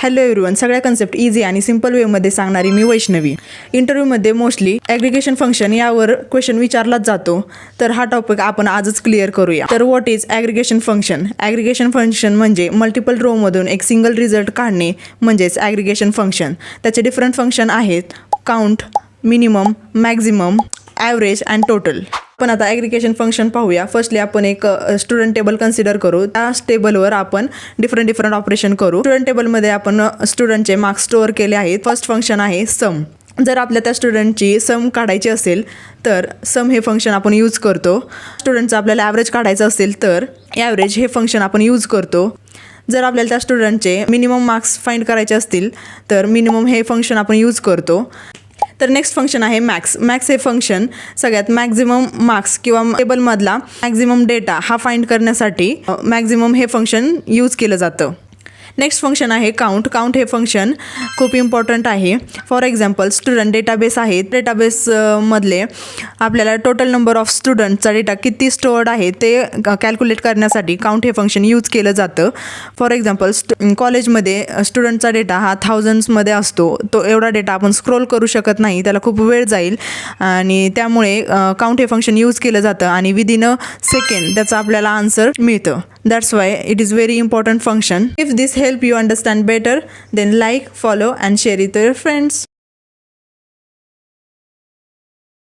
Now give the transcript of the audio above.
Hello everyone, सगळ्या concept easy आणि simple वेमध्ये सांगणारी मी वैष्णवी. इंटरव्ह्यूमध्ये मोस्टली ॲग्रिगेशन फंक्शन यावर क्वेश्चन विचारलाच जातो, तर हा टॉपिक आपण आजच क्लिअर करूया. तर व्हॉट इज ॲग्रिगेशन फंक्शन? ॲग्रिगेशन फंक्शन म्हणजे मल्टिपल रोमधून एक सिंगल रिझल्ट काढणे म्हणजेच ॲग्रिगेशन फंक्शन. त्याचे डिफरंट फंक्शन आहेत count, minimum, maximum, average and total. पण आता ॲग्रिगेशन फंक्शन पाहूया. फर्स्टली आपण एक स्टुडंट टेबल कन्सिडर करू. त्या टेबलवर आपण डिफरंट ऑपरेशन करू. स्टुडंट टेबलमध्ये आपण स्टुडंटचे मार्क्स स्टोअर केले आहेत. फर्स्ट फंक्शन आहे सम. जर आपल्या त्या स्टुडंटची सम काढायची असेल तर सम हे फंक्शन आपण यूज करतो. स्टुडंटचं आपल्याला ॲव्हरेज काढायचं असेल तर ॲव्हरेज हे फंक्शन आपण यूज करतो. जर आपल्याला त्या स्टुडंटचे मिनिमम मार्क्स फाइंड करायचे असतील तर मिनिमम हे फंक्शन आपण यूज करतो. तर नेक्स्ट फंक्शन आहे मॅक्स. मॅक्स हे फंक्शन सगळ्यात मॅक्झिमम मार्क्स किंवा टेबलमधला मॅक्झिमम डेटा हा फाइंड करण्यासाठी मॅक्झिमम हे फंक्शन यूज केलं जातं. नेक्स्ट फंक्शन आहे काउंट. काउंट हे फंक्शन खूप इम्पॉर्टंट आहे. फॉर एक्झाम्पल स्टुडंट डेटाबेस आहे. डेटाबेसमधले आपल्याला टोटल नंबर ऑफ स्टुडंटचा डेटा किती स्टोअर्ड आहे ते कॅल्क्युलेट करण्यासाठी काउंट हे फंक्शन यूज केलं जातं. फॉर एक्झाम्पल कॉलेजमध्ये स्टुडंटचा डेटा हा थाउजंड्समध्ये असतो. तो एवढा डेटा आपण स्क्रोल करू शकत नाही, त्याला खूप वेळ जाईल आणि त्यामुळे काउंट हे फंक्शन यूज केलं जातं आणि विदिन अ सेकंड त्याचा आपल्याला आन्सर मिळतं. That's why it is very important function. If this help you understand better, then like, follow and share it to your friends.